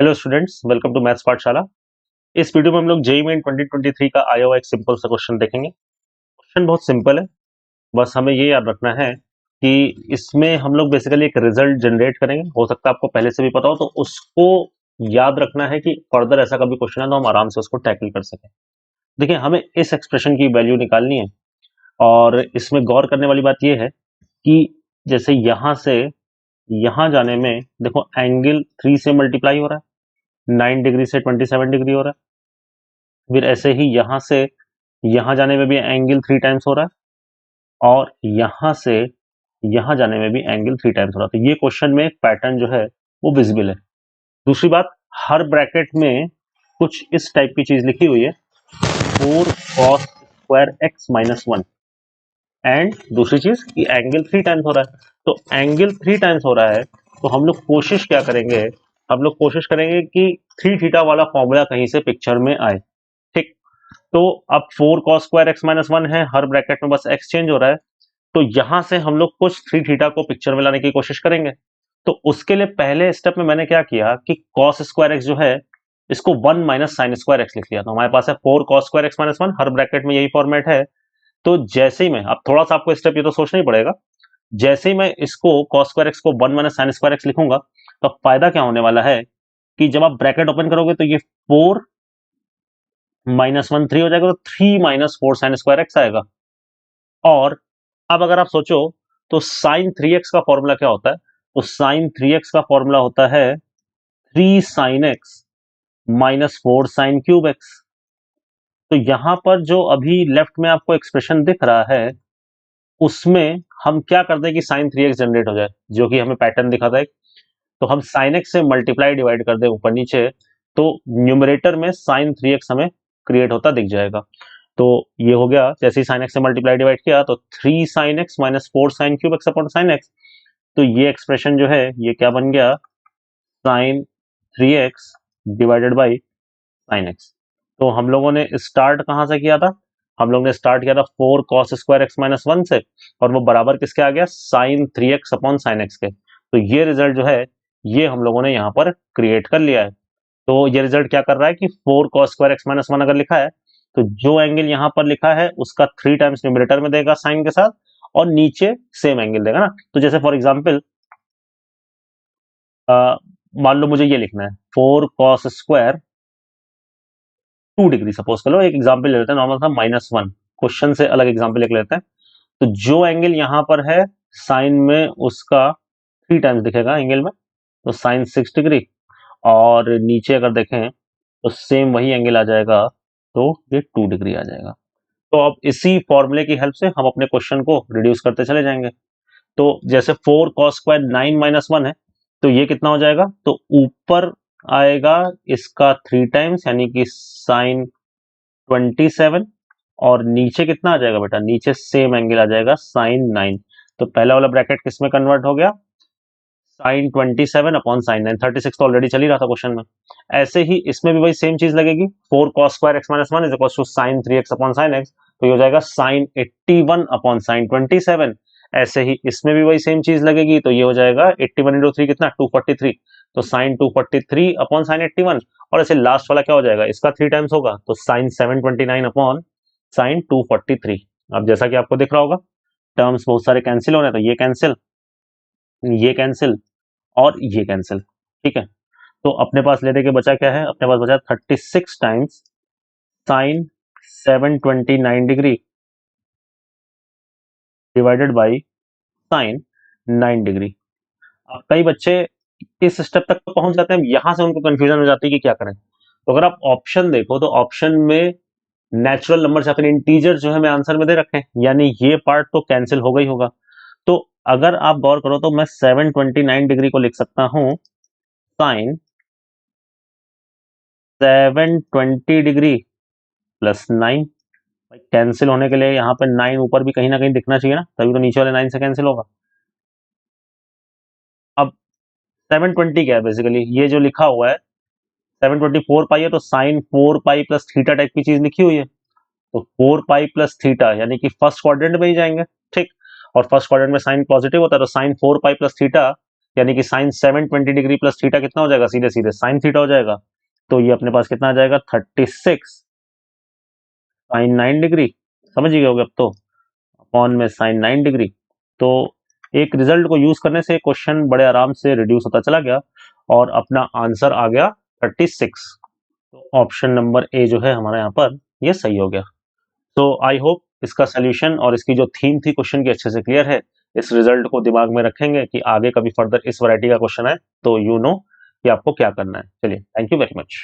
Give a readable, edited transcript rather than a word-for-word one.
Hello students, welcome to maths Pathshala. इस video में हम लोग जेईई मेन 2023 का आया हुआ एक सिंपल सा क्वेश्चन देखेंगे। क्वेश्चन बहुत सिंपल है, बस हमें ये याद रखना है कि इसमें हम लोग बेसिकली एक रिजल्ट जनरेट करेंगे। हो सकता है आपको पहले से भी पता हो, तो उसको याद रखना है कि फर्दर ऐसा कभी क्वेश्चन है तो हम आराम से उसको टैकल कर सकें। देखिए, हमें इस एक्सप्रेशन की वैल्यू निकालनी है और इसमें गौर करने वाली बात यह है कि जैसे यहां से यहां जाने में देखो एंगल 3 से मल्टीप्लाई हो रहा है, 9 डिग्री से 27 डिग्री हो रहा है। फिर ऐसे ही यहां से यहां जाने में भी एंगल 3 टाइम्स हो रहा है और यहां से यहां जाने में भी एंगल 3 टाइम्स हो रहा है। तो ये क्वेश्चन में एक पैटर्न जो है वो विजिबल है। दूसरी बात, हर ब्रैकेट में कुछ इस टाइप की चीज लिखी हुई है, 4 cos square x minus 1। And दूसरी चीज कि एंगल 3 टाइम्स हो रहा है। तो एंगल 3 टाइम्स हो रहा है तो हम लोग कोशिश क्या करेंगे, हम लोग कोशिश करेंगे कि 3 थीटा वाला फॉर्मूला कहीं से पिक्चर में आए। ठीक, तो अब 4 cos स्क्वायर एक्स माइनस 1 है, हर ब्रैकेट में बस एक्स चेंज हो रहा है। तो यहां से हम लोग कुछ 3 थीटा को पिक्चर में लाने की कोशिश करेंगे। तो उसके लिए पहले स्टेप में मैंने क्या किया कि cos स्क्वायर एक्स जो है इसको 1 माइनस साइन स्क्वायर एक्स लिख लिया। तो हमारे पास है 4 cos स्क्वायर एक्स माइनस 1, हर ब्रैकेट में यही फॉर्मेट है। तो जैसे ही मैं, अब थोड़ा सा आपको स्टेप ये तो सोचना ही पड़ेगा, जैसे ही मैं इसको cos स्क्वायर एक्स को 1 माइनस साइन स्क्वायर एक्स लिखूंगा तो फायदा क्या होने वाला है कि जब आप ब्रैकेट ओपन करोगे तो ये 4 माइनस 1 3 हो जाएगा, तो 3 माइनस 4 साइन स्क्वायर एक्स आएगा। और अब अगर आप सोचो तो साइन 3x का फॉर्मूला क्या होता है, तो साइन 3x का फॉर्मूला होता है 3 sine x minus 4 sine cube x. तो यहां पर जो अभी लेफ्ट में आपको एक्सप्रेशन दिख रहा है उसमें हम क्या करते हैं कि साइन 3x जनरेट हो जाए, जो कि हमें पैटर्न दिखा था एक। तो हम साइन एक्स से मल्टीप्लाई डिवाइड कर दे ऊपर नीचे, तो न्यूमरेटर में साइन 3x हमें क्रिएट होता दिख जाएगा। तो ये हो गया, जैसे ही साइन एक्स से मल्टीप्लाई डिवाइड किया तो 3 sine x minus 4 sine cube x upon sine x. तो ये एक्सप्रेशन जो है ये क्या बन गया, sine 3x divided by sine x. तो हम लोगों ने स्टार्ट कहां से किया था, हम लोग ने स्टार्ट किया था 4 cos स्क्वायर एक्स माइनस 1 से, और वो बराबर किसके आ गया, sine 3x upon sine x के। तो ये रिजल्ट जो है ये हम लोगों ने यहाँ पर क्रिएट कर लिया है। तो ये रिजल्ट क्या कर रहा है कि 4 cos स्क्वायर एक्स माइनस 1 अगर लिखा है तो जो एंगल यहां पर लिखा है उसका 3 टाइम्स न्यूमरेटर में देगा साइन के साथ, और नीचे सेम एंगल देगा ना। तो जैसे फॉर एग्जांपल मान लो मुझे ये लिखना है 4 cos स्क्वायर 2 डिग्री, सपोज कर लो, एक एग्जांपल ले लेते हैं नॉर्मल सा -1, क्वेश्चन से अलग एग्जांपल एक लेते हैं। तो जो एंगल यहां पर है साइन में उसका 3 टाइम्स दिखेगा एंगल में, तो साइन 6 डिग्री। और नीचे अगर देखें तो सेम वही एंगल आ जाएगा, तो ये 2 डिग्री आ जाएगा। तो अब इसी फॉर्मूले की हेल्प से हम अपने क्वेश्चन को रिड्यूस करते चले जाएंगे। तो जैसे 4 cos स्क्वायर 9 माइनस 1 है, तो ये कितना हो जाएगा, तो ऊपर आएगा इसका 3 टाइम्स यानी कि साइन 27, और नीचे कितना आ जाएगा बेटा, नीचे सेम एंगल आ जाएगा साइन 9। तो पहला वाला ब्रैकेट किस में कन्वर्ट हो गया, साइन 27 अपॉन साइन 9, 36 तो ऑलरेडी चल ही रहा था क्वेश्चन में। ऐसे ही इसमें भी वही सेम चीज लगेगी, 4 cos square x minus 1 is equal to sine 3x upon sine x. तो ये हो जाएगा साइन 81 अपॉन साइन 27। ऐसे ही इसमें भी वही सेम चीज लगेगी, तो ये हो जाएगा 81 इंटू 3 कितना, 243। तो साइन 243 अपॉन साइन 81। और ऐसे लास्ट वाला क्या हो जाएगा, इसका 3 टाइम्स होगा, तो साइन 729 अपॉन साइन 243। अब जैसा कि आपको दिख रहा होगा टर्म्स बहुत सारे कैंसिल हो रहे हैं, तो ये कैंसिल, ये कैंसिल और ये कैंसिल। ठीक है, तो अपने पास लेने के बचा क्या है, अपने पास बचा 36 times sign 729 degree divided by sign 9 degree. अब कई बच्चे इस स्टेप तक तो पहुंच जाते हैं, यहां से उनको कंफ्यूजन हो जाती है कि क्या करें। तो अगर आप ऑप्शन देखो तो ऑप्शन में नेचुरल नंबर या फिर इंटीजर जो है मैं आंसर में दे रखे हैं, यानी ये पार्ट तो कैंसिल हो गई होगा। तो अगर आप गौर करो तो मैं 729 डिग्री को लिख सकता हूं साइन 720 डिग्री प्लस 9। कैंसिल होने के लिए यहाँ पे 9 ऊपर भी कहीं ना कहीं दिखना चाहिए ना, तभी तो नीचे वाले 9 से कैंसिल होगा। अब 720 क्या है, बेसिकली ये जो लिखा हुआ है 724 पाई है, तो sine 4 pi plus theta type की चीज लिखी हुई है। तो 4 पाई प्लस थीटा यानी कि फर्स्ट क्वाड्रेंट में ही जाएंगे। ठीक, और फर्स्ट क्वाड्रेंट में साइन पॉजिटिव होता है, तो साइन 4 पाई प्लस थीटा यानी कि साइन 720 डिग्री प्लस थीटा कितना हो जाएगा, सीधे सीधे साइन थीटा हो जाएगा। तो ये अपने पास कितना आ जाएगा, 36 साइन 9 डिग्री, समझ गए होगे अब तो, अपॉन में साइन 9 डिग्री। तो एक रिजल्ट को यूज करने से क्वेश्चन बड़े आराम से रिड्यूस होता चला गया और अपना आंसर आ गया 36। तो ऑप्शन नंबर ए जो है हमारा यहाँ पर ये सही हो गया। तो आई होप इसका सोल्यूशन और इसकी जो थीम थी क्वेश्चन की अच्छे से क्लियर है। इस रिजल्ट को दिमाग में रखेंगे कि आगे कभी फर्दर इस वैरायटी का क्वेश्चन आए तो यू नो कि आपको क्या करना है। चलिए, थैंक यू वेरी मच।